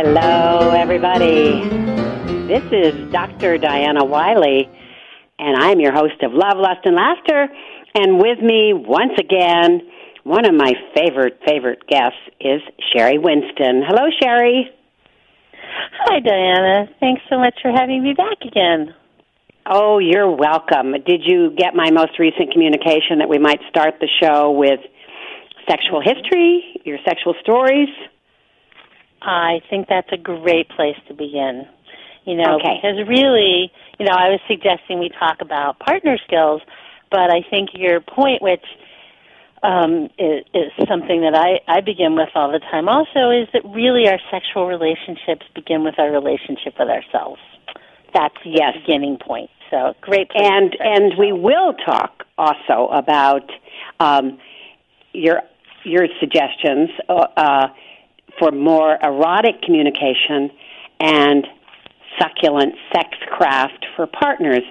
Hello, everybody. This is Dr. Diana Wiley, and I'm your host of Love, Lust, and Laughter. And with me, once again, one of my favorite guests is Sherry Winston. Hello, Sherry. Hi, Diana. Thanks so much for having me back again. Oh, you're welcome. Did you get my most recent communication that we might start the show with sexual history, your sexual stories? I think that's a great place to begin. Okay. Because really, I was suggesting we talk about partner skills, but I think your point, which is something that I begin with all the time also, is that really our sexual relationships begin with our relationship with ourselves. That's the beginning point. So great place to start. And we will talk also about your suggestions for more erotic communication and succulent sex craft for partners.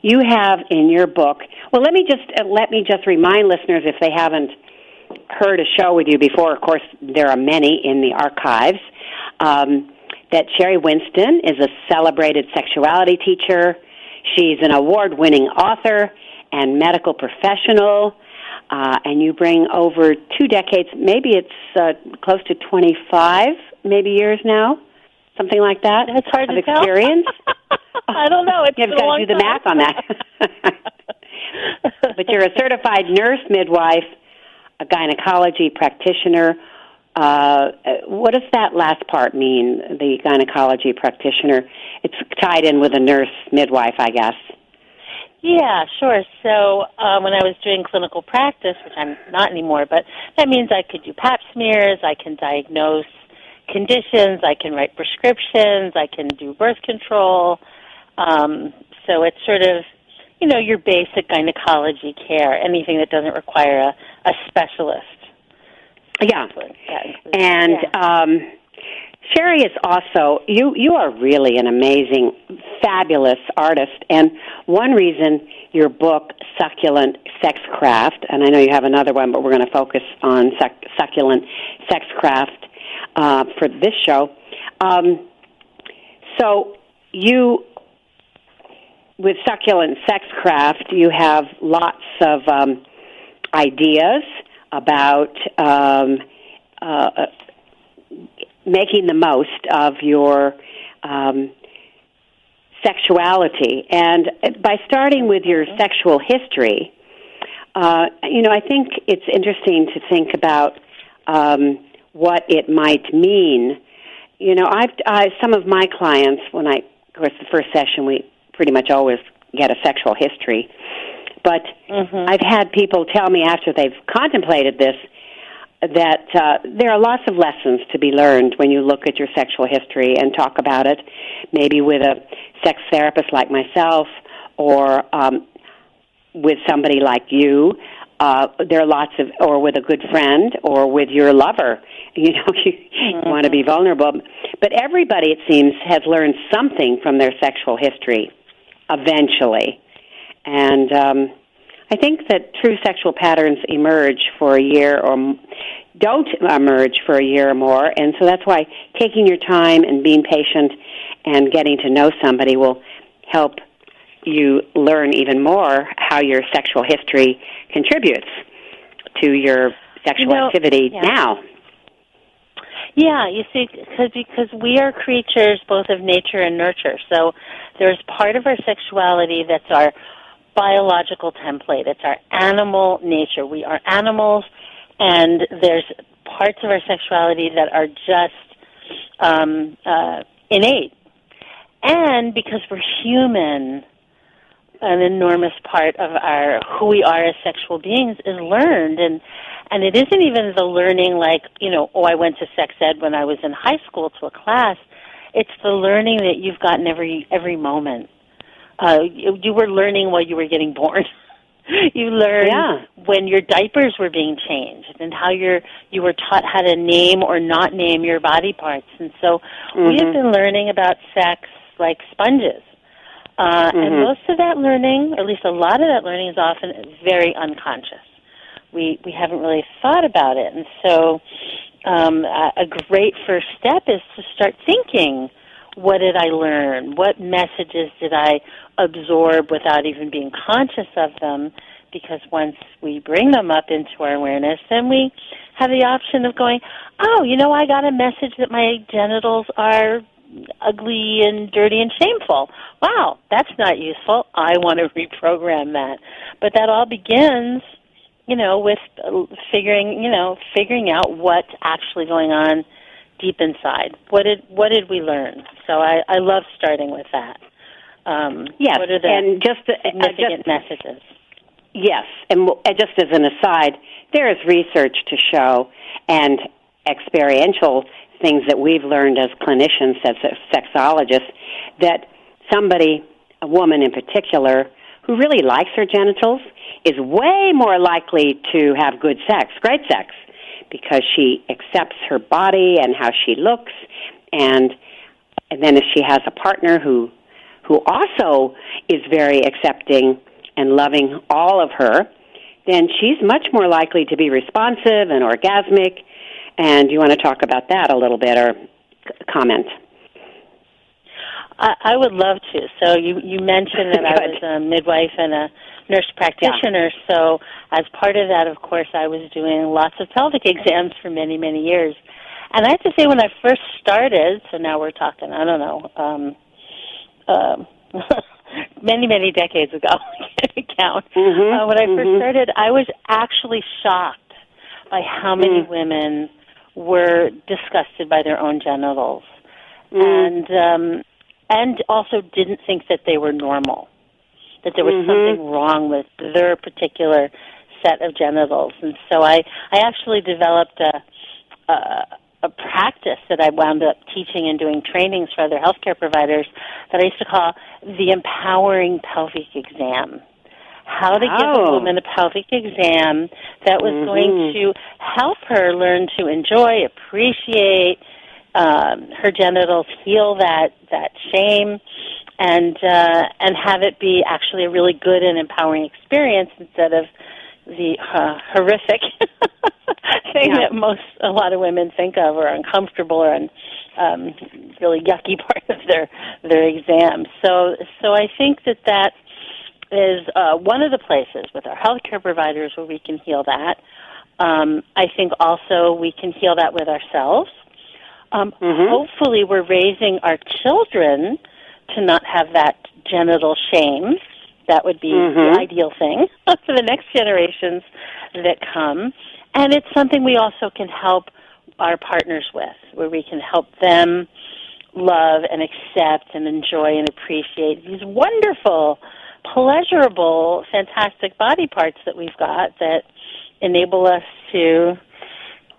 You have in your book. Well, let me just remind listeners, if they haven't heard a show with you before. Of course, there are many in the archives. That Sherry Winston is a celebrated sexuality teacher. She's an award-winning author and medical professional. And you bring over 2 decades, maybe it's close to 25 years now, something like that. It's hard of to experience. Tell. I don't know. It's You've got to do the math on that. But you're a certified nurse, midwife, a gynecology practitioner. What does that last part mean, the gynecology practitioner? It's tied in with a nurse midwife, I guess. Yeah, sure. So when I was doing clinical practice, which I'm not anymore, but that means I could do pap smears, I can diagnose conditions, I can write prescriptions, I can do birth control. So it's sort of, your basic gynecology care, anything that doesn't require a specialist. Yeah. And Sherry is also, you are really an amazing, fabulous artist, and one reason your book, Succulent Sex Craft, and I know you have another one, but we're going to focus on Succulent Sex Craft for this show. So you, with Succulent Sex Craft, you have lots of ideas about making the most of your sexuality. And by starting with your sexual history, I think it's interesting to think about what it might mean. Some of my clients, of course, the first session, we pretty much always get a sexual history. But I've had people tell me after they've contemplated this that there are lots of lessons to be learned when you look at your sexual history and talk about it, maybe with a sex therapist like myself or with somebody like you. There are lots of, or with a good friend or with your lover. You want to be vulnerable. But everybody, it seems, has learned something from their sexual history eventually. And I think that true sexual patterns emerge for a year or don't emerge for a year or more, and so that's why taking your time and being patient and getting to know somebody will help you learn even more how your sexual history contributes to your sexual activity now. Yeah, you see, because we are creatures both of nature and nurture, so there's part of our sexuality that's our biological template. It's our animal nature. We are animals, and there's parts of our sexuality that are just innate. And because we're human, an enormous part of who we are as sexual beings is learned, and it isn't even the learning like, I went to sex ed when I was in high school to a class. It's the learning that you've gotten every moment. You were learning while you were getting born. You learned when your diapers were being changed and how you were taught how to name or not name your body parts. And so we have been learning about sex like sponges. And most of that learning, or at least a lot of that learning, is often very unconscious. we haven't really thought about it. And so a great first step is to start thinking, what did I learn? What messages did I absorb without even being conscious of them? Because once we bring them up into our awareness, then we have the option of going, oh, I got a message that my genitals are ugly and dirty and shameful. Wow, that's not useful. I want to reprogram that. But that all begins, with figuring out what's actually going on deep inside. What did we learn? So I love starting with that. Yes, what are the and significant messages? Yes, and just as an aside, there is research to show and experiential things that we've learned as clinicians, as sexologists, that somebody, a woman in particular, who really likes her genitals is way more likely to have good sex, great sex, because she accepts her body and how she looks, and then if she has a partner who also is very accepting and loving all of her, then she's much more likely to be responsive and orgasmic. And you want to talk about that a little bit or comment? I would love to. So you mentioned that I was a midwife and a nurse practitioner. Yeah. So as part of that, of course, I was doing lots of pelvic exams for many, many years. And I have to say, when I first started, so now we're talking, I don't know, many, many decades ago, I can't count. Mm-hmm, when I first started, I was actually shocked by how many women were disgusted by their own genitals, and also didn't think that they were normal, that there was something wrong with their particular set of genitals. And so I actually developed a practice that I wound up teaching and doing trainings for other healthcare providers that I used to call the empowering pelvic exam. How to give a woman a pelvic exam that was going to help her learn to enjoy, appreciate her genitals, heal that shame, and have it be actually a really good and empowering experience instead of the horrific thing that a lot of women think of, or uncomfortable, or really yucky part of their exam. So I think that is one of the places with our healthcare providers where we can heal that. I think also we can heal that with ourselves. Hopefully we're raising our children to not have that genital shame. That would be the ideal thing for the next generations that come. And it's something we also can help our partners with, where we can help them love and accept and enjoy and appreciate these wonderful, pleasurable, fantastic body parts that we've got that enable us to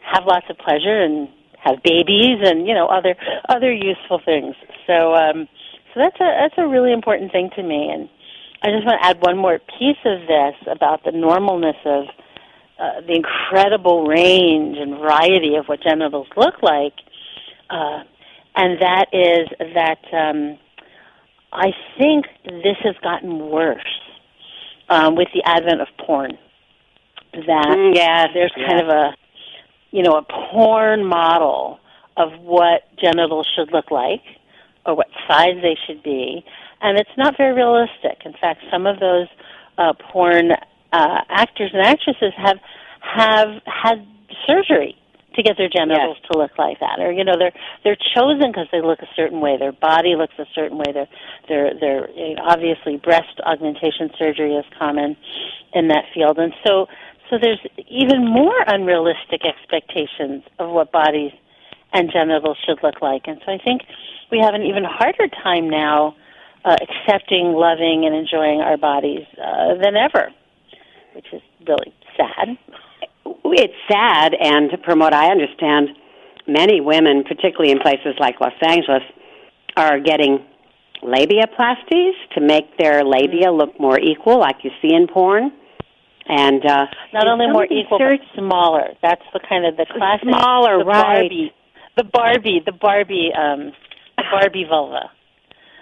have lots of pleasure and have babies and, other useful things. So that's a really important thing to me. And I just want to add one more piece of this about the normalness of the incredible range and variety of what genitals look like, and that is that I think this has gotten worse with the advent of porn. That there's kind of a porn model of what genitals should look like or what size they should be, and it's not very realistic. In fact, some of those porn actors and actresses have had surgery to get their genitals to look like that, or they're chosen because they look a certain way, their body looks a certain way. They're obviously breast augmentation surgery is common in that field, and so there's even more unrealistic expectations of what bodies and genitals should look like. And so I think we have an even harder time now accepting, loving, and enjoying our bodies than ever, which is really sad. It's sad, and from what I understand, many women, particularly in places like Los Angeles, are getting labiaplasties to make their labia look more equal, like you see in porn. And not only more equal, but smaller. That's the kind of the classic smaller, right? The Barbie vulva,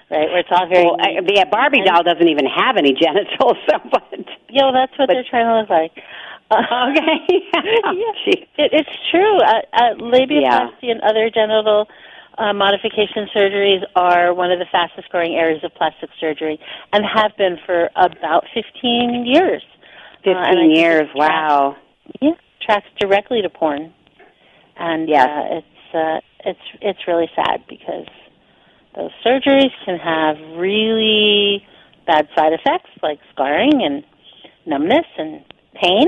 right? Where it's all very. Well, the Barbie doll doesn't even have any genitals, so but that's what they're trying to look like. Okay. Yeah, it's true. Labiaplasty and other genital modification surgeries are one of the fastest growing areas of plastic surgery and have been for about 15 years. 15 years, wow. Tracks directly to porn. And it's really sad because those surgeries can have really bad side effects like scarring and numbness and pain.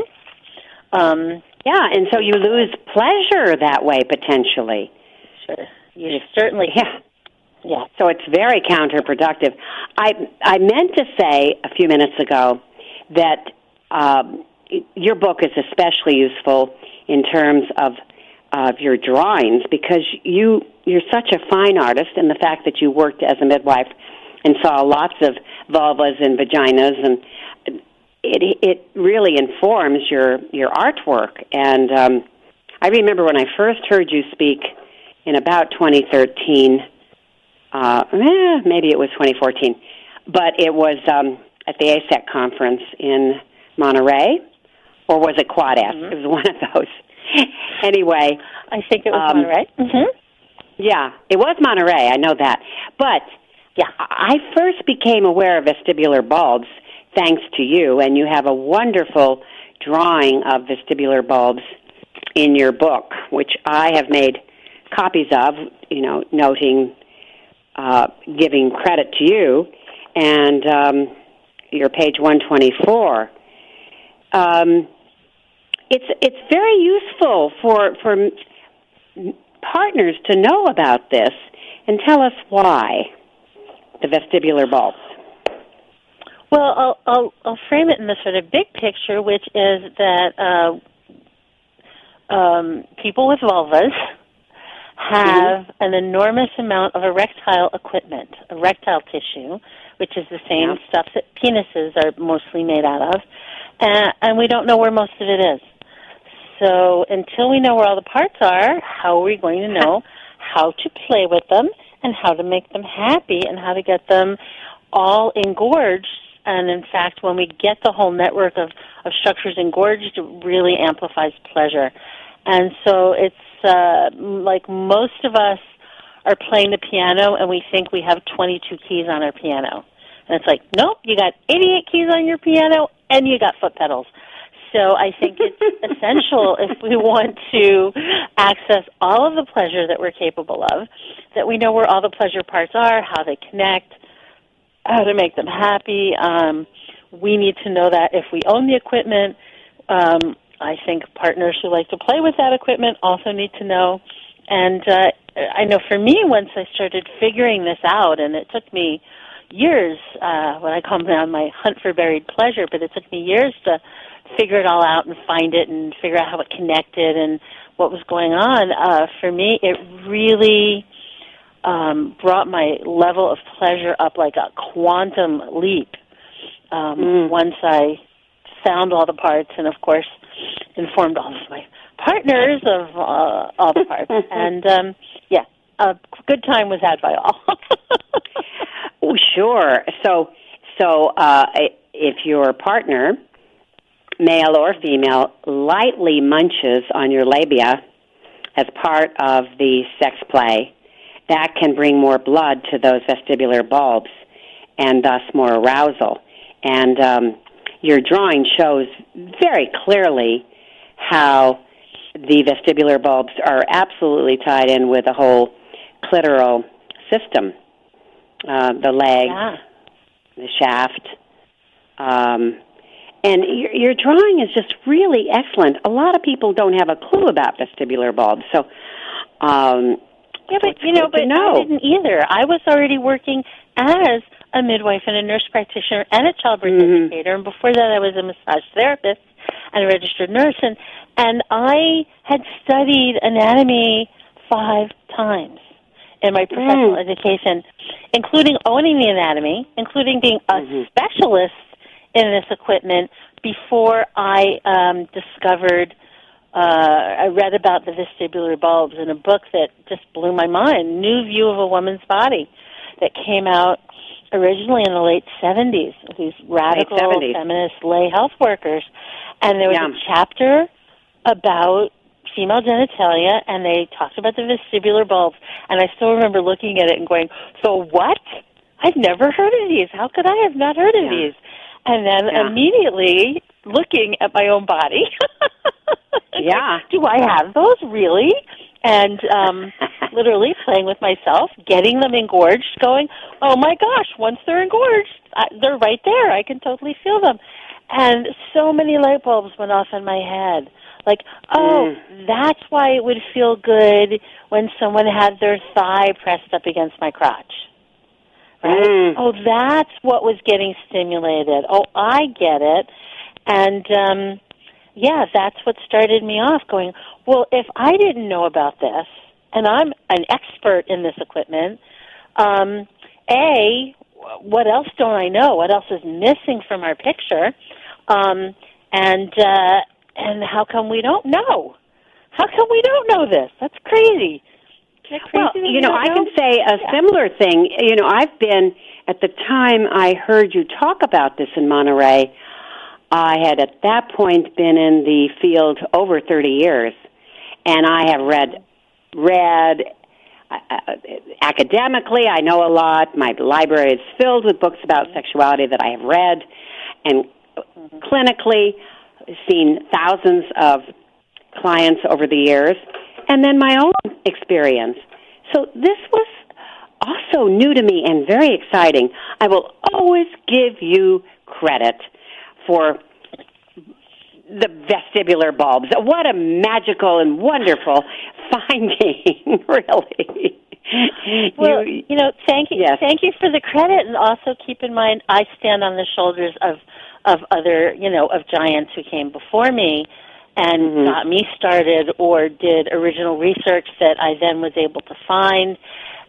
And so you lose pleasure that way, potentially. Sure. You certainly can. Yeah. So it's very counterproductive. I meant to say a few minutes ago that your book is especially useful in terms of your drawings because you're such a fine artist, and the fact that you worked as a midwife and saw lots of vulvas and vaginas, and it really informs your artwork. And I remember when I first heard you speak in about 2013, maybe it was 2014, but it was at the ASEC conference in Monterey, or was it Quad S? Mm-hmm. It was one of those. Anyway. I think it was Monterey. Mm-hmm. Yeah, it was Monterey, I know that. But I first became aware of vestibular bulbs thanks to you, and you have a wonderful drawing of vestibular bulbs in your book, which I have made copies of, noting, giving credit to you, and your page 124. It's very useful for partners to know about this, and tell us why the vestibular bulbs. Well, I'll frame it in the sort of big picture, which is that people with vulvas have an enormous amount of erectile equipment, erectile tissue, which is the same stuff that penises are mostly made out of, and we don't know where most of it is. So until we know where all the parts are, how are we going to know how to play with them and how to make them happy and how to get them all engorged? And in fact, when we get the whole network of structures engorged, it really amplifies pleasure. And so it's like most of us are playing the piano and we think we have 22 keys on our piano. And it's like, nope, you got 88 keys on your piano and you got foot pedals. So I think it's essential if we want to access all of the pleasure that we're capable of, that we know where all the pleasure parts are, how they connect, how to make them happy. We need to know that if we own the equipment. I think partners who like to play with that equipment also need to know. And I know for me, once I started figuring this out, and it took me years, what I call now my hunt for buried pleasure, but it took me years to figure it all out and find it and figure out how it connected and what was going on. For me, it really brought my level of pleasure up like a quantum leap once I found all the parts and, of course, informed all of my partners of all the parts. And, a good time was had by all. Oh, sure. So if your partner, male or female, lightly munches on your labia as part of the sex play, that can bring more blood to those vestibular bulbs and thus more arousal. And your drawing shows very clearly how the vestibular bulbs are absolutely tied in with the whole clitoral system, the legs, the shaft. And your drawing is just really excellent. A lot of people don't have a clue about vestibular bulbs. So, but I didn't either. I was already working as a midwife and a nurse practitioner and a childbirth educator, and before that I was a massage therapist and a registered nurse, and I had studied anatomy 5 times in my professional education, including owning the anatomy, including being a specialist in this equipment before I discovered, I read about the vestibular bulbs in a book that just blew my mind, New View of a Woman's Body, that came out originally in the late 70s, these radical feminist lay health workers. And there was a chapter about female genitalia, and they talked about the vestibular bulbs. And I still remember looking at it and going, so what? I've never heard of these. How could I have not heard of these? And then immediately looking at my own body. Do I have those, really? And literally playing with myself, getting them engorged, going, oh, my gosh, once they're engorged, they're right there. I can totally feel them. And so many light bulbs went off in my head. Like, that's why it would feel good when someone had their thigh pressed up against my crotch. Right? Oh, that's what was getting stimulated. Oh, I get it. And, that's what started me off going, well, if I didn't know about this, and I'm an expert in this equipment, what else don't I know? What else is missing from our picture? And how come we don't know? How come we don't know this? That's crazy. Well, I can say a similar thing. I've been, at the time I heard you talk about this in Monterey, I had at that point been in the field over 30 years, and I have read academically, I know a lot. My library is filled with books about sexuality that I have read, and clinically seen thousands of clients over the years, and then my own experience. So this was also new to me and very exciting. I will always give you credit for the vestibular bulbs. What a magical and wonderful finding, really. Well, thank you. Yes. Thank you for the credit, and also keep in mind I stand on the shoulders of other, of giants who came before me and got me started or did original research that I then was able to find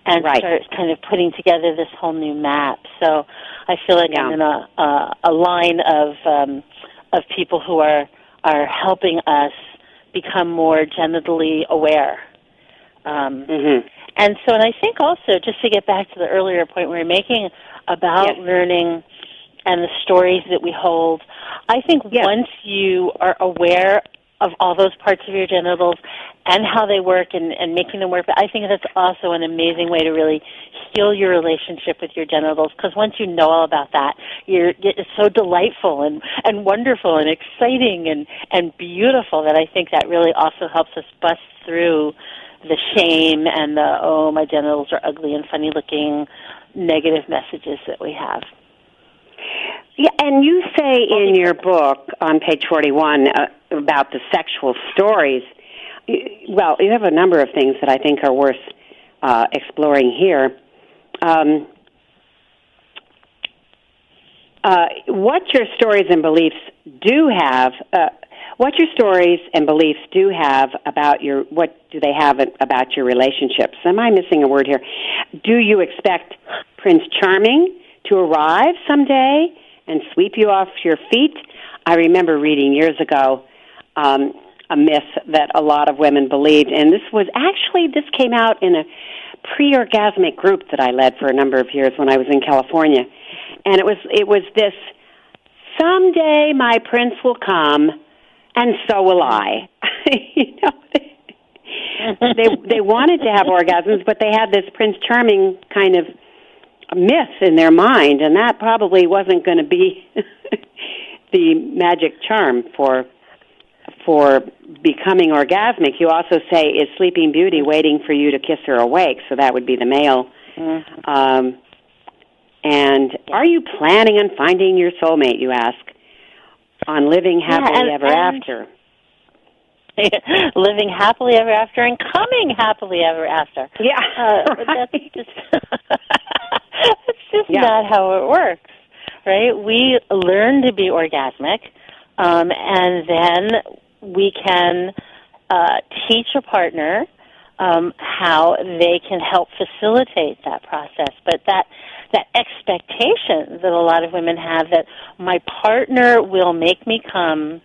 and start kind of putting together this whole new map. So I feel like I'm in a line of people who are helping us become more genitally aware. And so, and I think also, just to get back to the earlier point we were making about learning and the stories that we hold, I think once you are aware of all those parts of your genitals and how they work and making them work, I think that's also an amazing way to really heal your relationship with your genitals, because once you know all about that, it's so delightful and wonderful and exciting and beautiful that I think that really also helps us bust through the shame and the, oh, my genitals are ugly and funny-looking negative messages that we have. Yeah, and you say in your book on page 41 about the sexual stories, well, you have a number of things that I think are worth exploring here. What your stories and beliefs do have about what do they have about your relationships? Am I missing a word here? Do you expect Prince Charming to arrive someday and sweep you off your feet? I remember reading years ago a myth that a lot of women believed, and this came out in a pre-orgasmic group that I led for a number of years when I was in California, and it was this, someday my prince will come, and so will I. They wanted to have orgasms, but they had this Prince Charming kind of myth in their mind, and that probably wasn't going to be the magic charm for becoming orgasmic. You also say, is Sleeping Beauty waiting for you to kiss her awake? So that would be the male. And are you planning on finding your soulmate, you ask, on living happily ever after? Living happily ever after and coming happily ever after. Yeah. That's just not how it works, right? We learn to be orgasmic, and then we can teach a partner how they can help facilitate that process. But that expectation that a lot of women have, that my partner will make me come,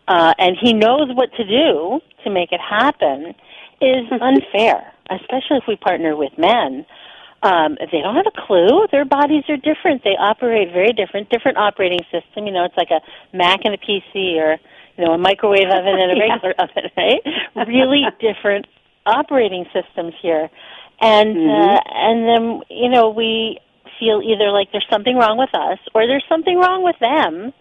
and he knows what to do to make it happen, is unfair, especially if we partner with men. They don't have a clue. Their bodies are different. They operate very different operating system. It's like a Mac and a PC, or a microwave oven and a regular oven, right? Really different operating systems here, and then we feel either like there's something wrong with us or there's something wrong with them.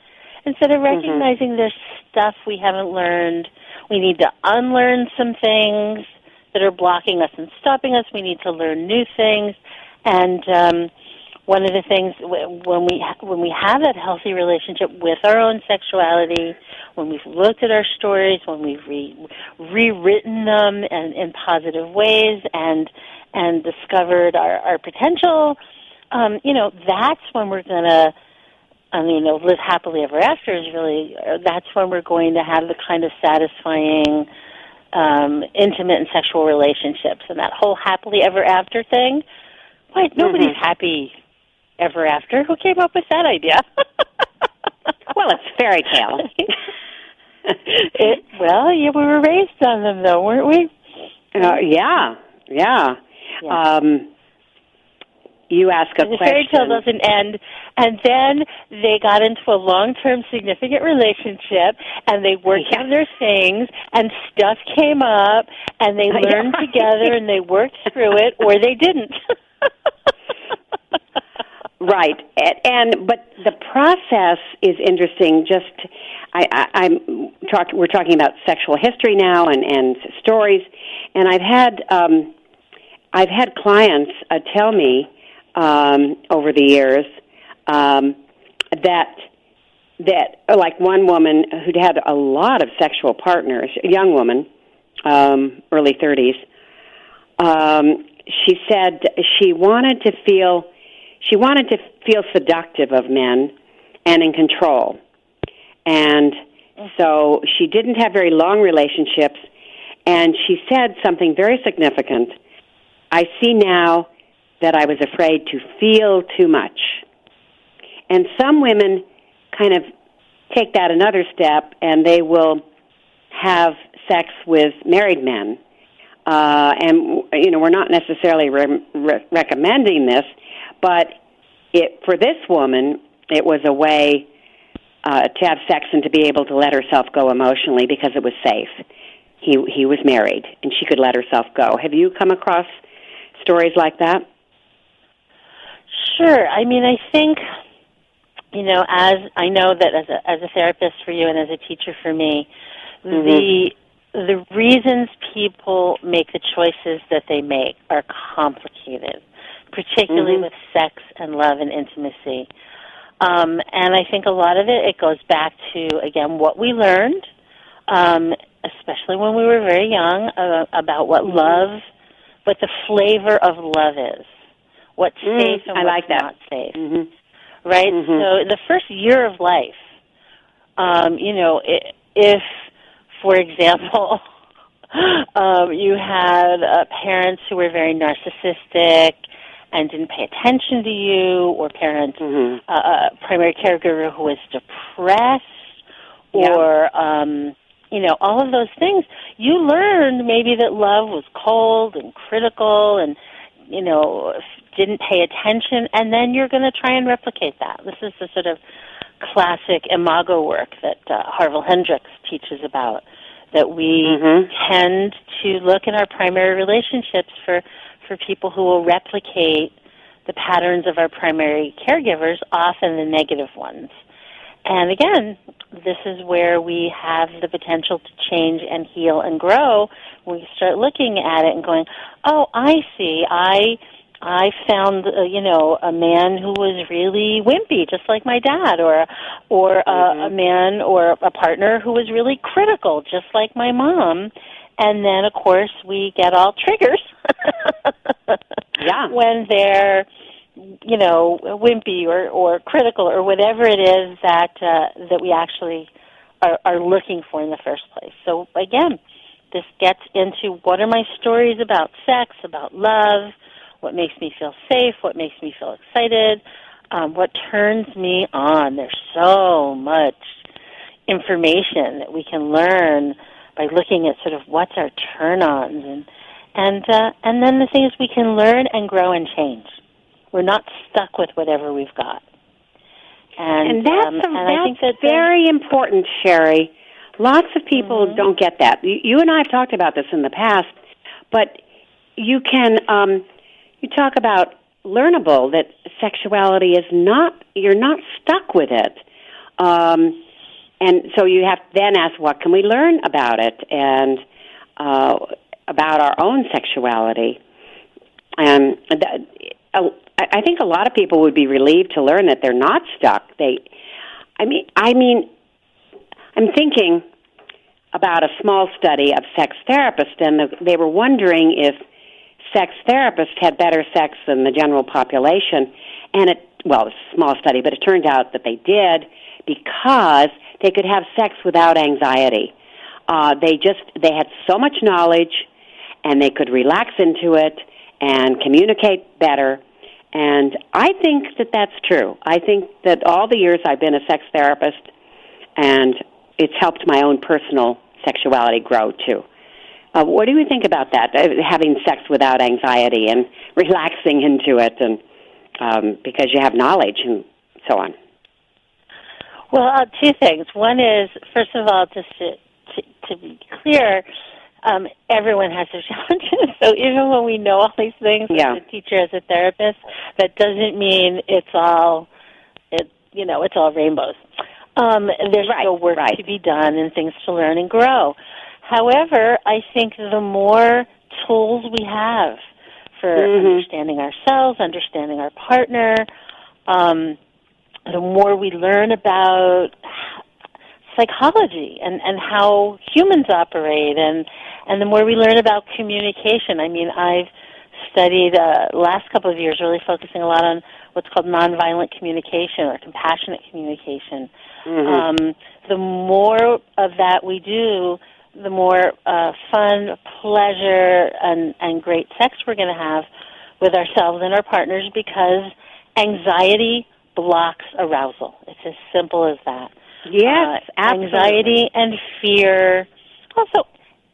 Instead of recognizing there's stuff we haven't learned, we need to unlearn some things that are blocking us and stopping us. We need to learn new things. And one of the things when we have that healthy relationship with our own sexuality, when we've looked at our stories, when we've rewritten them in positive ways and discovered our potential, that's when we're going to, live happily ever after is really, that's when we're going to have the kind of satisfying, intimate and sexual relationships. And that whole happily ever after thing, nobody's happy ever after. Who came up with that idea? Well, it's fairy tale. We were raised on them, though, weren't we? Yeah. You ask a question. The fairy tale doesn't end, and then they got into a long-term significant relationship, and they worked on their things, and stuff came up, and they learned together, and they worked through it, or they didn't. Right, but the process is interesting. We're talking about sexual history now and stories, and I've had clients tell me over the years that like one woman who'd had a lot of sexual partners, a young woman, early 30s. She said she wanted to feel seductive of men and in control. And so she didn't have very long relationships, and she said something very significant. I see now that I was afraid to feel too much. And some women kind of take that another step, and they will have sex with married men. And, we're not necessarily recommending this, but for this woman, it was a way to have sex and to be able to let herself go emotionally because it was safe. He was married, and she could let herself go. Have you come across stories like that? Sure. I think, as I know that as a therapist for you and as a teacher for me, the reasons people make the choices that they make are complicated, particularly with sex and love and intimacy. And I think a lot of it goes back to, again, what we learned, especially when we were very young, about what the flavor of love is, what's safe and what's not safe. Right? So the first year of life, if, for example, you had parents who were very narcissistic and didn't pay attention to you, or parents, a primary caregiver who was depressed, or, all of those things, you learned maybe that love was cold and critical and, didn't pay attention, and then you're going to try and replicate that. This is the sort of classic imago work that Harville Hendricks teaches about, that we tend to look in our primary relationships for people who will replicate the patterns of our primary caregivers, often the negative ones. And again, this is where we have the potential to change and heal and grow when we start looking at it and going, oh, I see, I found, a man who was really wimpy, just like my dad, or a man or a partner who was really critical, just like my mom. And then, of course, we get all triggers when they're, wimpy or critical or whatever it is that we actually are looking for in the first place. So, again, this gets into what are my stories about sex, about love, what makes me feel safe, what makes me feel excited, what turns me on. There's so much information that we can learn by looking at sort of what's our turn-ons. And then the thing is we can learn and grow and change. We're not stuck with whatever we've got. And I think that's very important, Sherry. Lots of people don't get that. You and I have talked about this in the past, but you can you talk about learnable, that sexuality is not, you're not stuck with it. And so you have to then ask, what can we learn about it and about our own sexuality? And I think a lot of people would be relieved to learn that they're not stuck. I'm thinking about a small study of sex therapists, and they were wondering if sex therapists had better sex than the general population. And it was a small study, but it turned out that they did because they could have sex without anxiety. They had so much knowledge, and they could relax into it and communicate better. And I think that that's true. I think that all the years I've been a sex therapist, and it's helped my own personal sexuality grow, too. What do you think about that, having sex without anxiety and relaxing into it, and because you have knowledge and so on? Well, two things. One is, first of all, just to be clear, everyone has their challenges. So even when we know all these things as a teacher, as a therapist, that doesn't mean it's all rainbows. There's still work to be done and things to learn and grow. However, I think the more tools we have for understanding ourselves, understanding our partner, the more we learn about psychology and how humans operate, and the more we learn about communication. I mean, I've studied last couple of years really focusing a lot on what's called nonviolent communication or compassionate communication. The more of that we do, the more fun, pleasure, and great sex we're going to have with ourselves and our partners, because anxiety blocks arousal. It's as simple as that. Yes, absolutely. Anxiety and fear, also,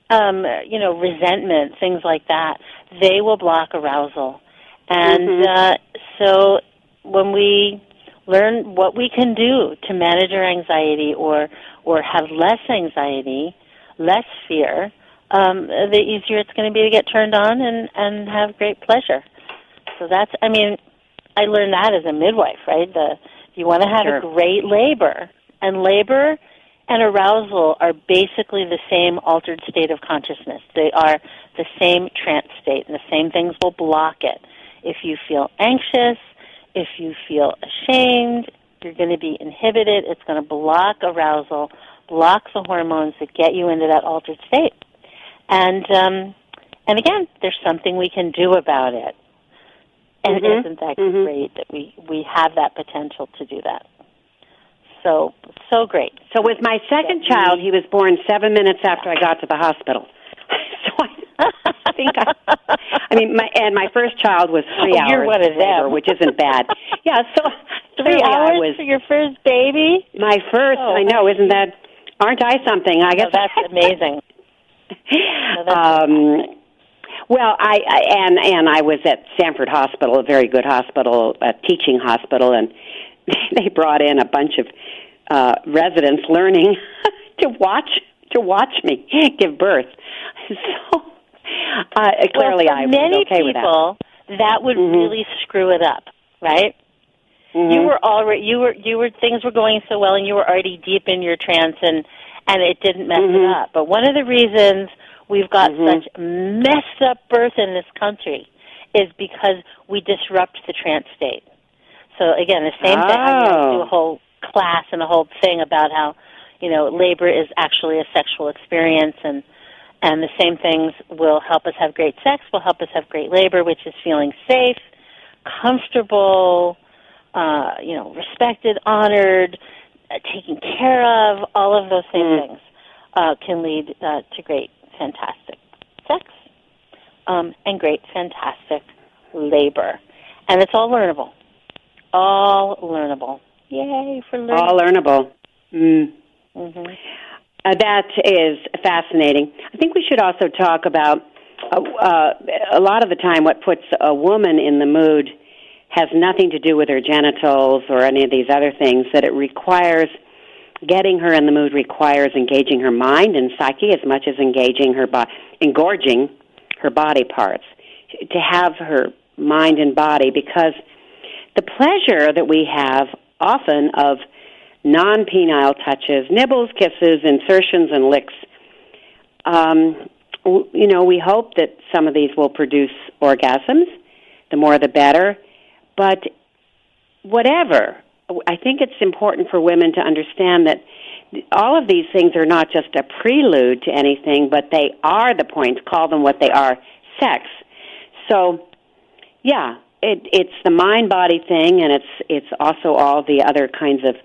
resentment, things like that, they will block arousal. And so when we learn what we can do to manage our anxiety or have less anxiety, less fear, the easier it's going to be to get turned on and have great pleasure. So I learned that as a midwife, right? You want to have a great labor. And labor and arousal are basically the same altered state of consciousness. They are the same trance state, and the same things will block it. If you feel anxious, if you feel ashamed, you're going to be inhibited. It's going to block arousal, block the hormones that get you into that altered state. And again, there's something we can do about it. And isn't that great that we have that potential to do that? So great. So with my second child, he was born 7 minutes after I got to the hospital. So I think my first child was 3 hours you're one of later, them. which isn't bad. Yeah, so 3 hours for your first baby? My first, I know, aren't I something? I guess that's amazing. Well, I was at Sanford Hospital, a very good hospital, a teaching hospital, and they brought in a bunch of residents learning to watch me give birth. So clearly, I was okay with that. For many people, that would really screw it up, right? You were already things were going so well, and you were already deep in your trance, and it didn't mess it up. But one of the reasons we've got such messed up birth in this country is because we disrupt the trance state. So again, the same thing. I do a whole class and a whole thing about how, labor is actually a sexual experience, and the same things will help us have great sex, will help us have great labor, which is feeling safe, comfortable, respected, honored, taken care of. All of those same things can lead to great, fantastic sex and great, fantastic labor. And it's all learnable. All learnable. Yay for learning. All learnable. That is fascinating. I think we should also talk about a lot of the time what puts a woman in the mood has nothing to do with her genitals or any of these other things, that it requires, getting her in the mood requires engaging her mind and psyche as much as engaging her engorging her body parts, to have her mind and body, because the pleasure that we have often of non-penile touches, nibbles, kisses, insertions, and licks, we hope that some of these will produce orgasms. The more the better. But whatever, I think it's important for women to understand that all of these things are not just a prelude to anything, but they are the points. Call them what they are, sex. So, yeah, it's the mind-body thing, and it's also all the other kinds of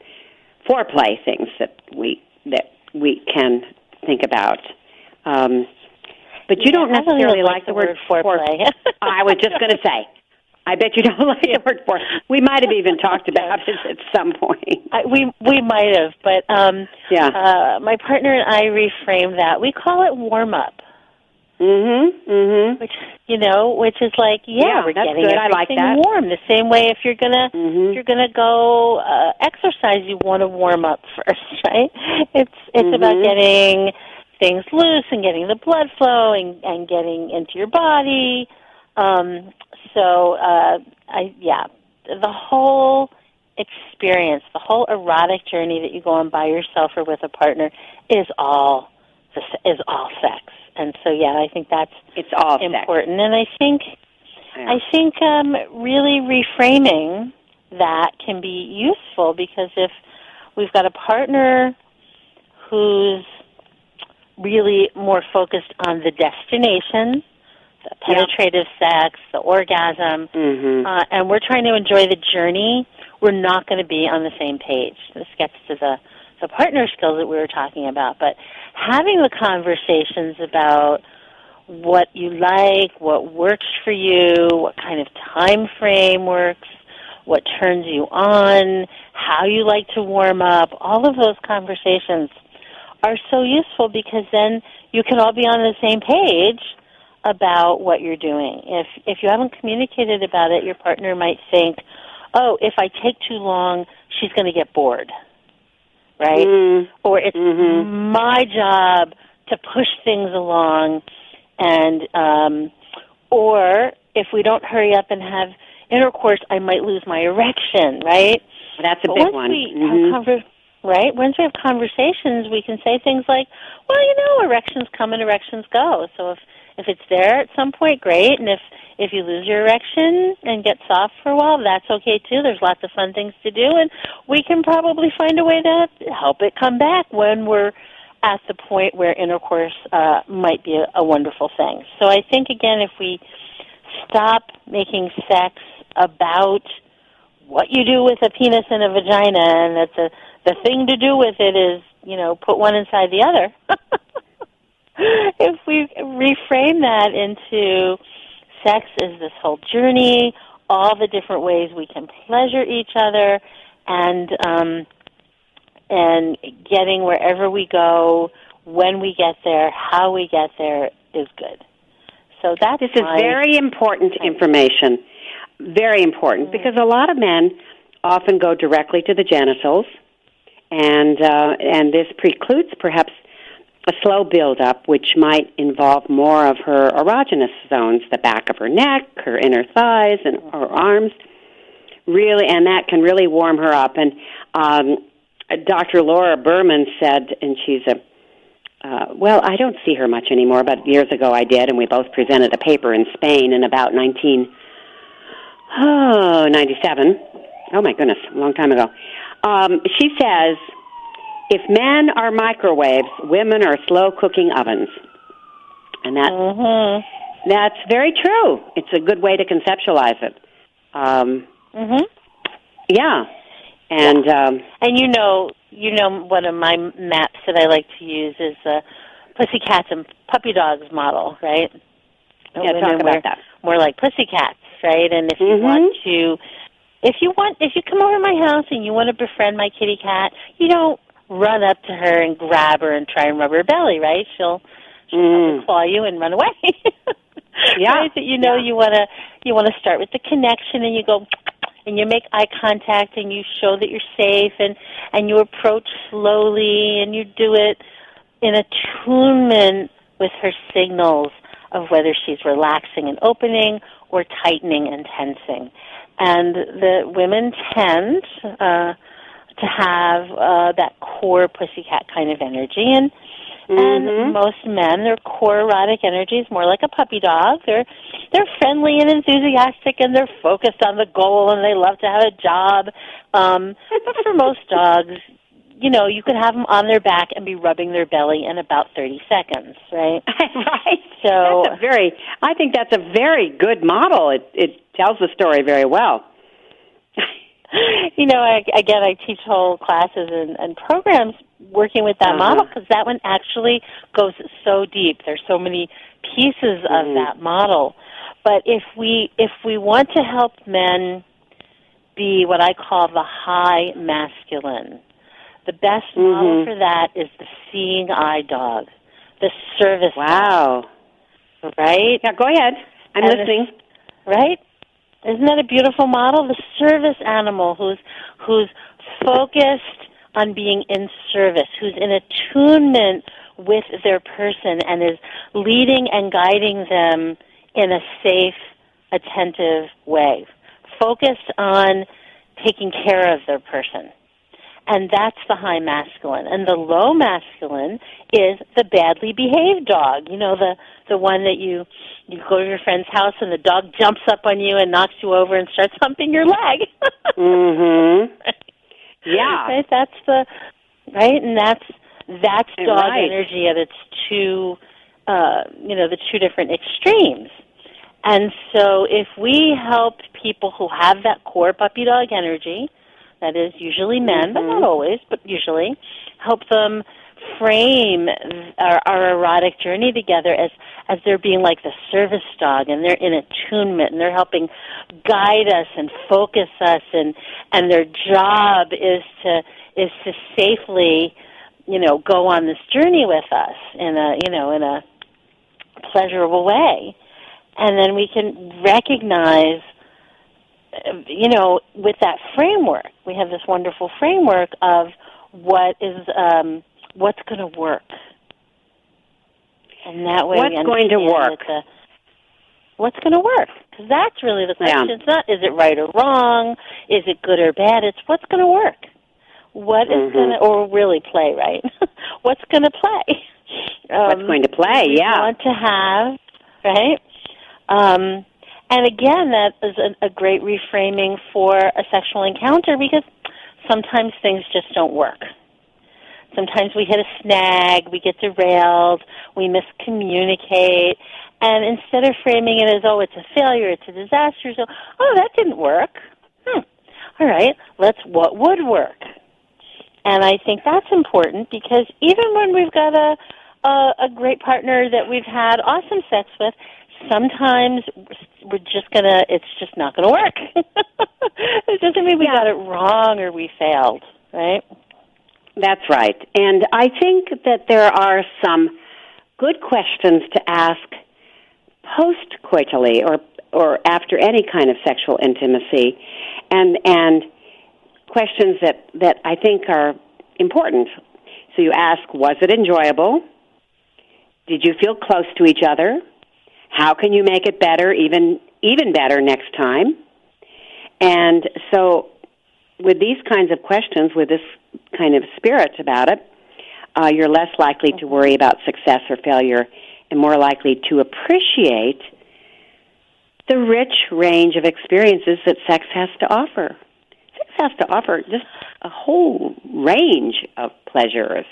foreplay things that we can think about. But you don't necessarily like the word foreplay. I was just going to say, I bet you don't like the word foreplay. We might have even talked about it at some point. We might have, but my partner and I reframe that. We call it warm-up. Mm-hmm. Which is like, we're getting good. everything I like that. warm. The same way if you're gonna go exercise, you want to warm up first, right? It's about getting things loose and getting the blood flow and getting into your body. The whole experience, the whole erotic journey that you go on by yourself or with a partner is all sex. And so, I think that's all important. Sex. And I think really reframing that can be useful, because if we've got a partner who's really more focused on the destination, the penetrative sex, the orgasm, and we're trying to enjoy the journey, we're not going to be on the same page. This gets to the partner skills that we were talking about. But having the conversations about what you like, what works for you, what kind of time frame works, what turns you on, how you like to warm up, all of those conversations are so useful, because then you can all be on the same page about what you're doing. If you haven't communicated about it, your partner might think, oh, if I take too long, she's going to get bored, right? Or it's my job to push things along, and or if we don't hurry up and have intercourse, I might lose my erection, right? That's a big one. Right? Once we have conversations, we can say things like, well, erections come and erections go. So if it's there at some point, great. And if you lose your erection and get soft for a while, that's okay too. There's lots of fun things to do, and we can probably find a way to help it come back when we're at the point where intercourse might be a wonderful thing. So I think, again, if we stop making sex about what you do with a penis and a vagina, and that the thing to do with it is, put one inside the other. If we reframe that into sex is this whole journey, all the different ways we can pleasure each other, and getting wherever we go, when we get there, how we get there is good. So this is very important information. Very important, because a lot of men often go directly to the genitals, and this precludes perhaps a slow build-up, which might involve more of her erogenous zones, the back of her neck, her inner thighs, and her arms, really, and that can really warm her up. And Dr. Laura Berman said, and she's I don't see her much anymore, but years ago I did, and we both presented a paper in Spain in about 97. Oh, my goodness, a long time ago. She says, if men are microwaves, women are slow-cooking ovens. And that's very true. It's a good way to conceptualize it. Yeah. And one of my maps that I like to use is the Pussycats and Puppy Dogs model, right? Yeah, talk about that. More like pussycats, right? And if you come over to my house and you want to befriend my kitty cat, you don't run up to her and grab her and try and rub her belly, right? She'll probably claw you and run away. Yeah. Right? But you want to start with the connection, and you go, and you make eye contact and you show that you're safe, and you approach slowly, and you do it in attunement with her signals of whether she's relaxing and opening or tightening and tensing. And the women tend to have that core pussycat kind of energy, and most men, their core erotic energy is more like a puppy dog. They're friendly and enthusiastic, and they're focused on the goal, and they love to have a job. But for most dogs, you know, you could have them on their back and be rubbing their belly in about 30 seconds, right? Right. So I think that's a very good model. It tells the story very well. You know, I teach whole classes and programs working with that model, because that one actually goes so deep. There's so many pieces of that model. But if we want to help men be what I call the high masculine, the best model for that is the seeing eye dog, the service dog. Right? Yeah, go ahead. I'm listening. Right? Isn't that a beautiful model? The service animal who's focused on being in service, who's in attunement with their person and is leading and guiding them in a safe, attentive way, focused on taking care of their person. And that's the high masculine. And the low masculine is the badly behaved dog. You know, the one that you go to your friend's house and the dog jumps up on you and knocks you over and starts humping your leg. Yeah. Right? And that's dog energy at its two the two different extremes. And so if we help people who have that core puppy dog energy, that is usually men, but not always, but usually, help them frame our erotic journey together as they're being like the service dog, and they're in attunement, and they're helping guide us and focus us, and their job is to safely, go on this journey with us in a pleasurable way. And then we can recognize, with that framework, we have this wonderful framework of what's going to work. And that way what's going to work? What's going to work? Because that's really the question. It's not, is it right or wrong? Is it good or bad? It's what's going to work. What is going to, or really play, right? What's going to play? What's going to play, we want to have, right? And again, that is a great reframing for a sexual encounter, because sometimes things just don't work. Sometimes we hit a snag, we get derailed, we miscommunicate, and instead of framing it as, oh, it's a failure, it's a disaster, so, oh, that didn't work. All right, what would work? And I think that's important, because even when we've got a great partner that we've had awesome sex with, sometimes it's just not going to work. It doesn't mean we got it wrong or we failed, right? That's right. And I think that there are some good questions to ask post-coitally or after any kind of sexual intimacy, and questions that I think are important. So you ask, was it enjoyable? Did you feel close to each other? How can you make it better, even better next time? And so with these kinds of questions, with this kind of spirit about it, you're less likely to worry about success or failure and more likely to appreciate the rich range of experiences that sex has to offer. Sex has to offer just a whole range of pleasures.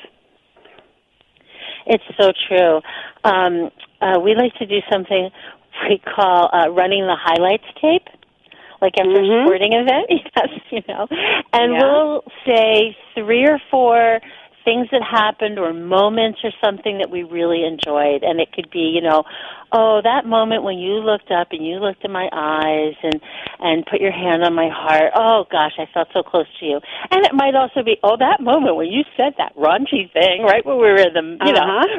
It's so true. We like to do something we call running the highlights tape, like after a sporting event. Yes, and we'll say 3 or 4 things that happened or moments or something that we really enjoyed. And it could be, oh, that moment when you looked up and you looked in my eyes and put your hand on my heart. Oh, gosh, I felt so close to you. And it might also be, oh, that moment when you said that raunchy thing, right, when we were in the,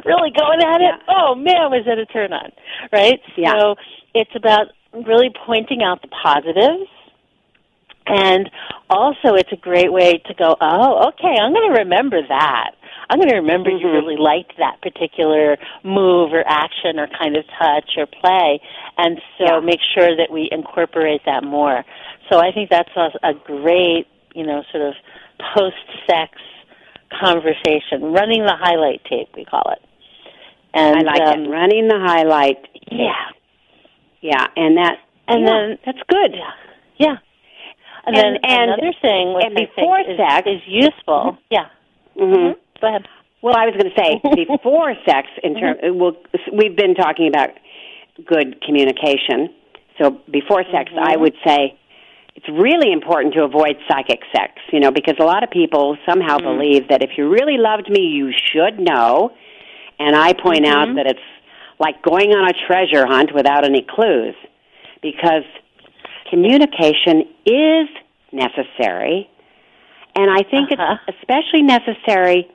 really going at it. Oh, man, was it a turn on, right? Yeah. So it's about really pointing out the positives And also, it's a great way to go, oh, okay, I'm going to remember that. I'm going to remember you really liked that particular move or action or kind of touch or play, and so make sure that we incorporate that more. So I think that's a great, sort of post-sex conversation, running the highlight tape, we call it. And I like it, running the highlight tape. Yeah, and then that's good. Yeah. And then another thing which and before sex is useful. Yeah. Mm-hmm. Go ahead. Well, I was going to say before sex. We've been talking about good communication. So before sex, I would say it's really important to avoid psychic sex. Because a lot of people somehow believe that if you really loved me, you should know. And I point out that it's like going on a treasure hunt without any clues, because communication is necessary, and I think it's especially necessary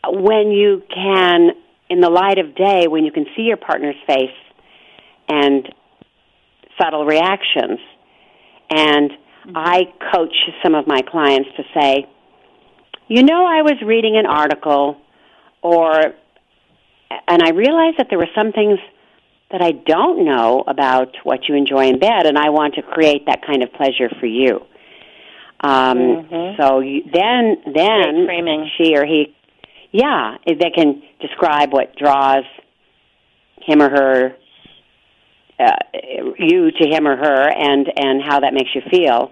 when you can, in the light of day, when you can see your partner's face and subtle reactions. And I coach some of my clients to say, I was reading an article, and I realized that there were some things that I don't know about what you enjoy in bed, and I want to create that kind of pleasure for you. So then she or he, they can describe what draws him or her, you to him or her, and how that makes you feel.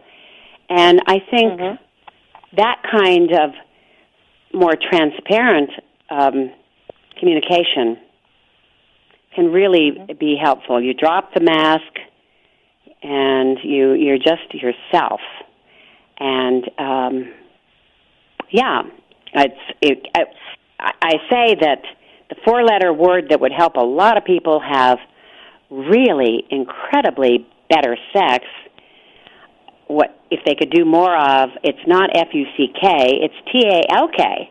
And I think that kind of more transparent communication can really be helpful. You drop the mask, and you're just yourself. And I say that the four-letter word that would help a lot of people have really incredibly better sex, what if they could do more of, it's not F-U-C-K, it's T-A-L-K.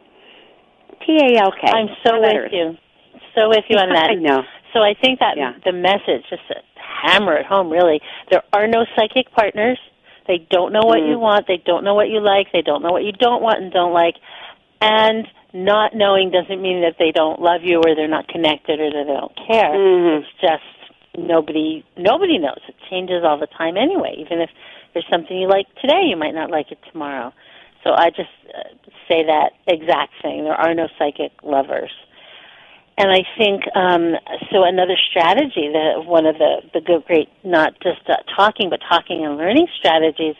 T-A-L-K. I'm so with you. So with you on that. I know. So I think that the message, just to hammer it home, really, there are no psychic partners. They don't know what you want. They don't know what you like. They don't know what you don't want and don't like. And not knowing doesn't mean that they don't love you or they're not connected or that they don't care. It's just nobody knows. It changes all the time anyway. Even if there's something you like today, you might not like it tomorrow. So I just say that exact thing. There are no psychic lovers. And I think, so another strategy, one of the great, not just talking, but talking and learning strategies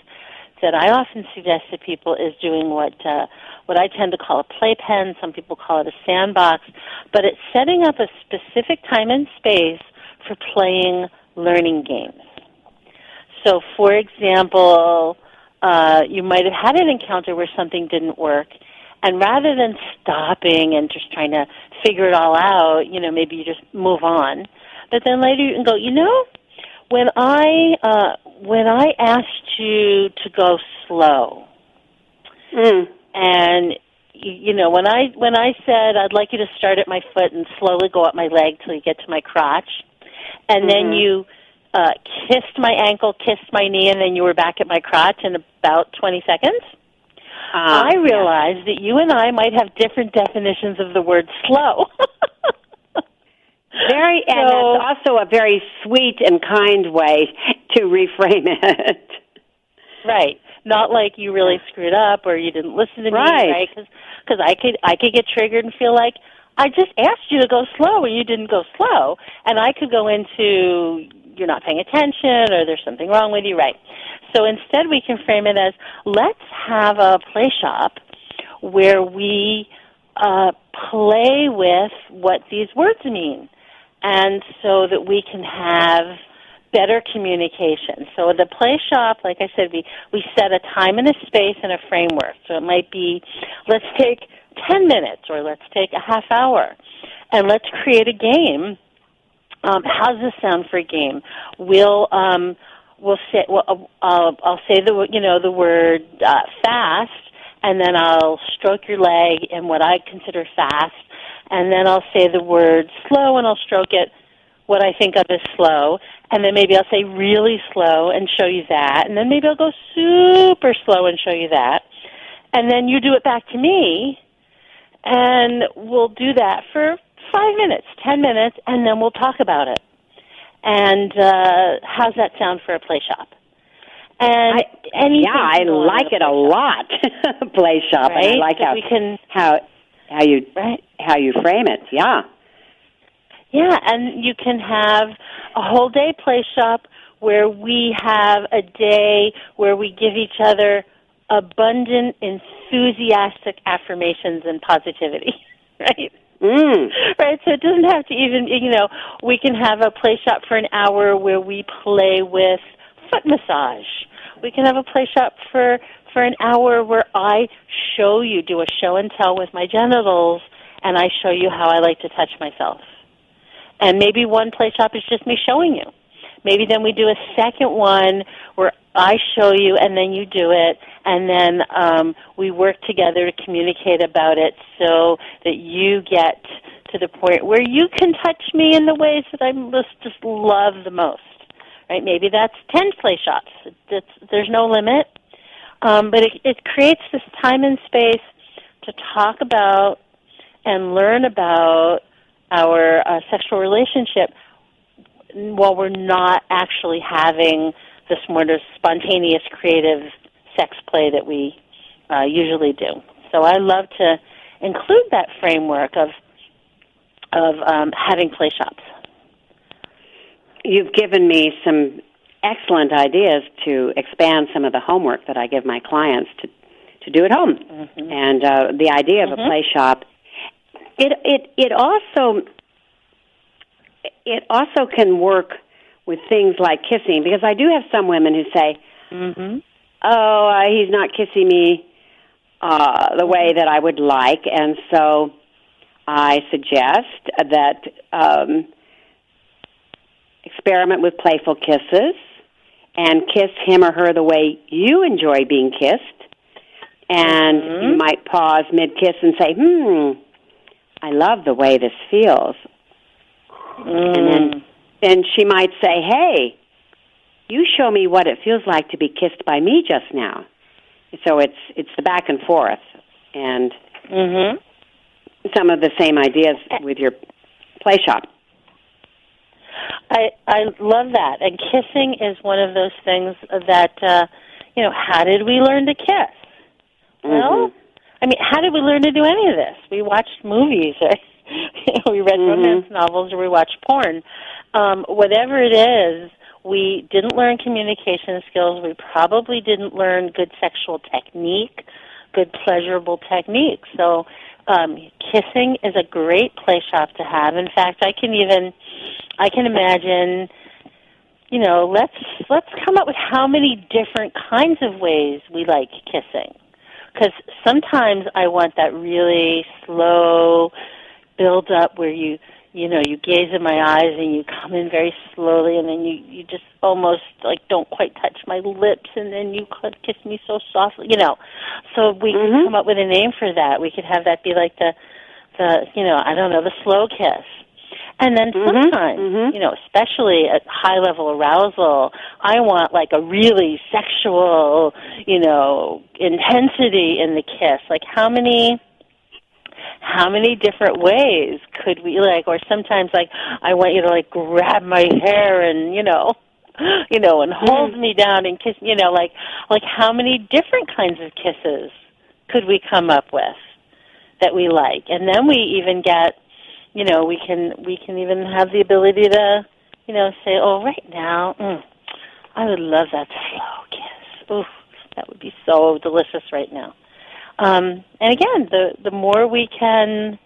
that I often suggest to people is doing what I tend to call a playpen. Some people call it a sandbox. But it's setting up a specific time and space for playing learning games. So, for example, you might have had an encounter where something didn't work, and rather than stopping and just trying to figure it all out, maybe you just move on. But then later you can go, when I asked you to go slow, and when I said I'd like you to start at my foot and slowly go up my leg till you get to my crotch, and then you kissed my ankle, kissed my knee, and then you were back at my crotch in about 20 seconds. I realized that you and I might have different definitions of the word slow. And that's also a very sweet and kind way to reframe it. Right. Not like you really screwed up or you didn't listen to me, right? Because I could get triggered and feel like I just asked you to go slow and you didn't go slow, and I could go into you're not paying attention or there's something wrong with you, right? So instead we can frame it as, let's have a play shop where we play with what these words mean, and so that we can have better communication. So the play shop, like I said, we set a time and a space and a framework. So it might be, let's take 10 minutes or let's take a half hour, and let's create a game. How's this sound for a game? I'll say the word fast, and then I'll stroke your leg in what I consider fast, and then I'll say the word slow, and I'll stroke it what I think of as slow, And then maybe I'll say really slow and show you that. And then maybe I'll go super slow and show you that. And then you do it back to me, and we'll do that for 5 minutes, 10 minutes, and then we'll talk about it. And how's that sound for a play shop? And I like it a lot. Play shop, right? and I like how you frame it. Yeah. Yeah, and you can have a whole day play shop where we have a day where we give each other abundant, enthusiastic affirmations and positivity, right? Right, so it doesn't have to even, we can have a play shop for an hour where we play with foot massage. We can have a play shop for an hour where I do a show and tell with my genitals, and I show you how I like to touch myself. And maybe one play shop is just me showing you. Maybe then we do a second one where I show you and then you do it, and then we work together to communicate about it so that you get to the point where you can touch me in the ways that I just love the most. Right? Maybe that's 10 play shops. There's no limit. But it creates this time and space to talk about and learn about our sexual relationship while we're not actually having this more spontaneous, creative sex play that we usually do. So I love to include that framework of having play shops. You've given me some excellent ideas to expand some of the homework that I give my clients to do at home. Mm-hmm. And the idea of a play shop, it also can work with things like kissing, because I do have some women who say, he's not kissing me the way that I would like, and so I suggest that experiment with playful kisses and kiss him or her the way you enjoy being kissed. And you might pause mid-kiss and say, I love the way this feels. And then she might say, hey, you show me what it feels like to be kissed by me just now. So it's the back and forth. And some of the same ideas with your play shop. I love that. And kissing is one of those things that, how did we learn to kiss? Well, how did we learn to do any of this? We watched movies, right? We read romance novels, or we watched porn. Whatever it is, we didn't learn communication skills. We probably didn't learn good sexual technique, good pleasurable technique. So kissing is a great play shop to have. In fact, I can imagine, let's come up with how many different kinds of ways we like kissing. Because sometimes I want that really slow build up where you gaze in my eyes and you come in very slowly, and then you just almost don't quite touch my lips, and then you kiss me so softly, So we could come up with a name for that. We could have that be like the slow kiss. And then sometimes, especially at high-level arousal, I want a really sexual, intensity in the kiss. How many different ways could we or sometimes I want you to grab my hair and and hold me down and kiss, how many different kinds of kisses could we come up with that we like? And then we even get we can even have the ability to, say, right now, I would love that slow kiss. Oof, that would be so delicious right now. And again, the more we can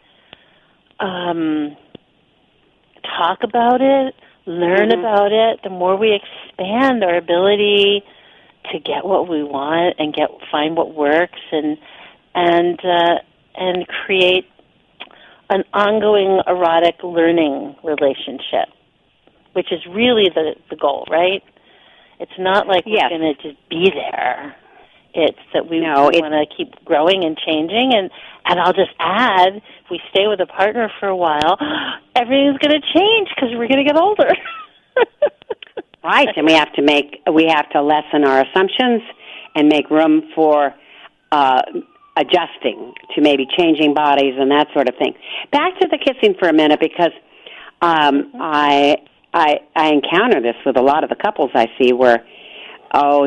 talk about it, learn about it, the more we expand our ability to get what we want and find what works and create an ongoing erotic learning relationship, which is really the goal, right? It's not we're going to just be there. It's that we want to keep growing and changing. And I'll just add, if we stay with a partner for a while, everything's going to change because we're going to get older. Right, and we have to lessen our assumptions and make room for adjusting to maybe changing bodies and that sort of thing. Back to the kissing for a minute, because I encounter this with a lot of the couples I see where,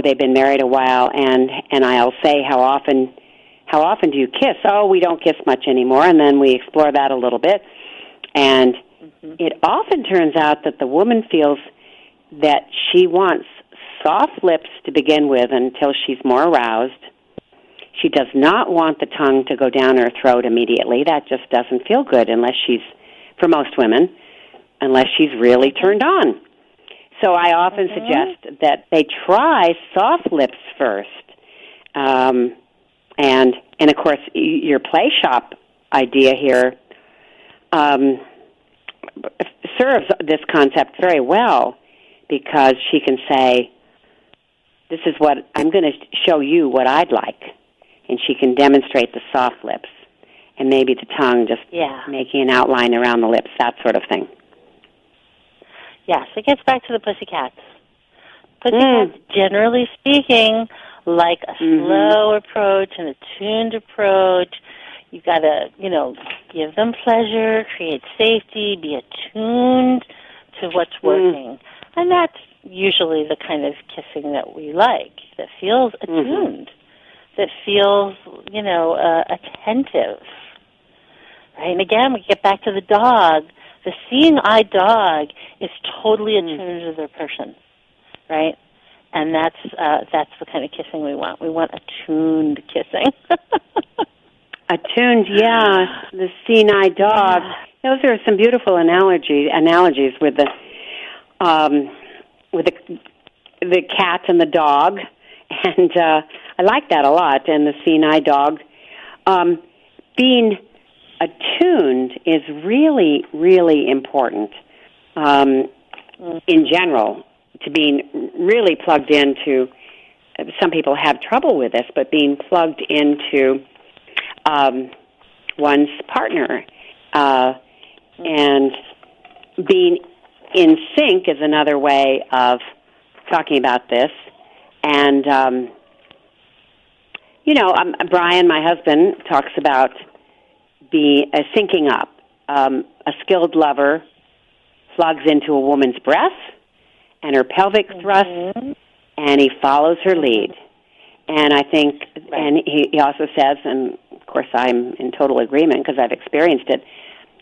they've been married a while, and I'll say, how often do you kiss? Oh, we don't kiss much anymore, and then we explore that a little bit, and it often turns out that the woman feels that she wants soft lips to begin with until she's more aroused. She does not want the tongue to go down her throat immediately. That just doesn't feel good for most women, unless she's really turned on. So I often suggest that they try soft lips first. And of course, your play shop idea here serves this concept very well, because she can say, this is what I'm going to show you what I'd like. And she can demonstrate the soft lips and maybe the tongue just making an outline around the lips, that sort of thing. Yes, it gets back to the pussycats. Pussycats, generally speaking, like a slow approach and a tuned approach. You've got to, give them pleasure, create safety, be attuned to what's working. And that's usually the kind of kissing that we like, that feels attuned, that feels, attentive. Right? And again, we get back to the dog. The seeing-eye dog is totally attuned to their person, right? And that's the kind of kissing we want. We want attuned kissing. Attuned, the seeing-eye dog. Yeah. Those are some beautiful analogies with the cat and the dog, and I like that a lot. And the seeing-eye dog, being attuned is really, really important in general, to being really plugged into. Some people have trouble with this, but being plugged into one's partner and being in sync is another way of talking about this. And, Brian, my husband, talks about syncing up. A skilled lover plugs into a woman's breath and her pelvic thrust, and he follows her lead. And I think, and he also says, and of course I'm in total agreement because I've experienced it,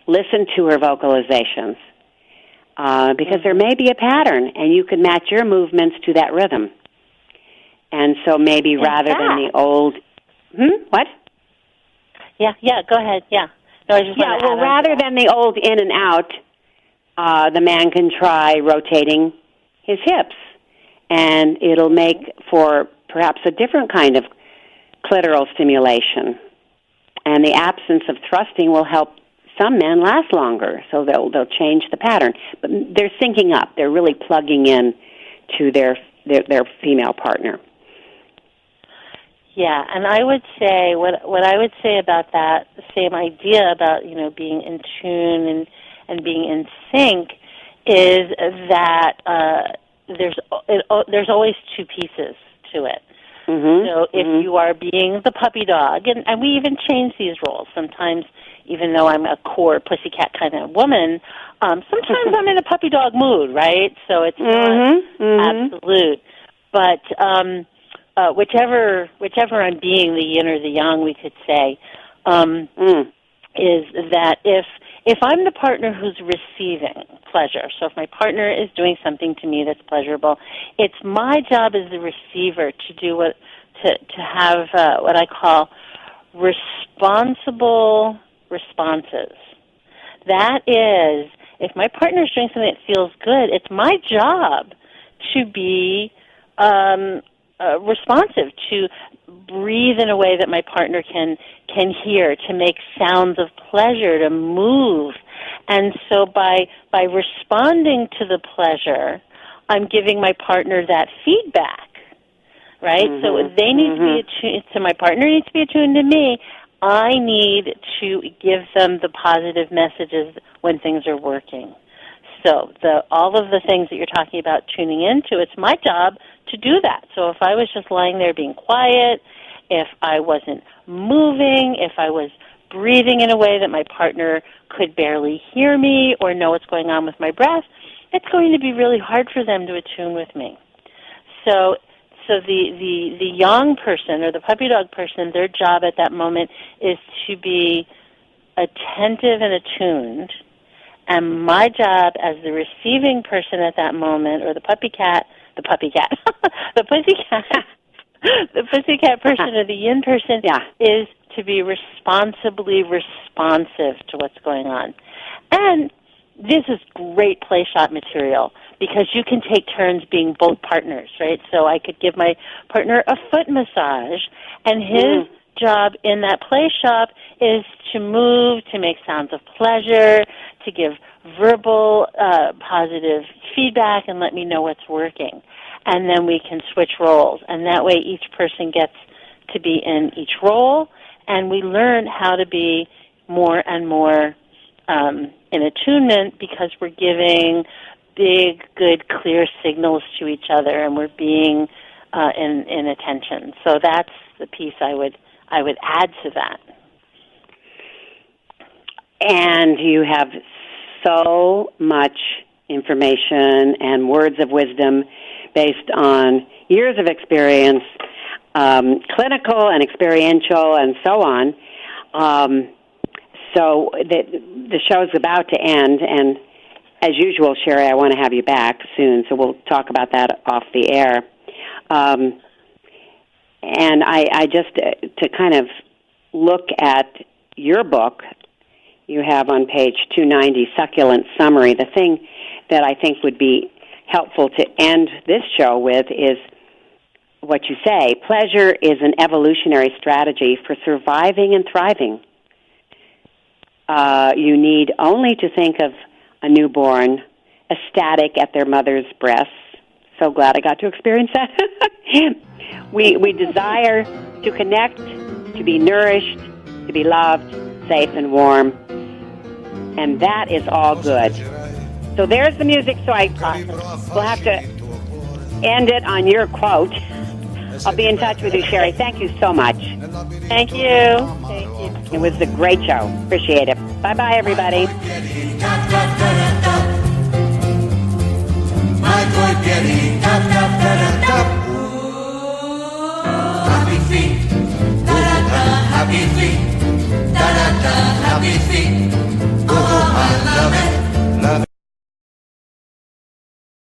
listen to her vocalizations, because there may be a pattern, and you can match your movements to that rhythm. And so maybe rather than the old... What? Yeah, go ahead, yeah. No, I just rather than the old in and out, the man can try rotating his hips, and it'll make for perhaps a different kind of clitoral stimulation. And the absence of thrusting will help some men last longer, so they'll change the pattern. But they're syncing up. They're really plugging in to their female partner. Yeah, and I would say what I would say about that, the same idea about being in tune and being in sync, is that there's always two pieces to it. So if you are being the puppy dog, and we even change these roles sometimes, even though I'm a core pussycat kind of woman, sometimes I'm in a puppy dog mood, right? So it's not absolute. But whichever I'm being, the yin or the yang, we could say, is that if I'm the partner who's receiving pleasure, so if my partner is doing something to me that's pleasurable, it's my job as the receiver to do to have what I call responsible responses. That is, if my partner is doing something that feels good, it's my job to be responsive, to breathe in a way that my partner can hear, to make sounds of pleasure, to move. And so by responding to the pleasure, I'm giving my partner that feedback, right? So they need to be attuned, so my partner needs to be attuned to me. I need to give them the positive messages when things are working. So all of the things that you're talking about tuning into, it's my job to do that. So if I was just lying there being quiet, if I wasn't moving, if I was breathing in a way that my partner could barely hear me or know what's going on with my breath, it's going to be really hard for them to attune with me. So the young person or the puppy dog person, their job at that moment is to be attentive and attuned. And my job as the receiving person at that moment, or the pussycat, the pussycat person or the yin person, is to be responsibly responsive to what's going on. And this is great play shop material because you can take turns being both partners, right? So I could give my partner a foot massage, and his job in that play shop is to move, to make sounds of pleasure, to give verbal positive feedback and let me know what's working. And then we can switch roles. And that way each person gets to be in each role, and we learn how to be more and more in attunement because we're giving big, good, clear signals to each other, and we're being in attention. So that's the piece I would add to that. And you have so much information and words of wisdom based on years of experience, clinical and experiential and so on. So the show's about to end, and as usual, Sherry, I want to have you back soon, so we'll talk about that off the air. And I just, to kind of look at your book, you have on page 290, Succulent Summary. The thing that I think would be helpful to end this show with is what you say. Pleasure is an evolutionary strategy for surviving and thriving. You need only to think of a newborn ecstatic at their mother's breasts. So glad I got to experience that. We desire to connect, to be nourished, to be loved, safe and warm. And that is all good. So there's the music. So we'll have to end it on your quote. I'll be in touch with you, Sherry. Thank you so much. Thank you. Thank you. It was a great show. Appreciate it. Bye-bye, everybody. Happy feet, da-da-da, happy feet, da-da-da, happy feet. Oh, I love it.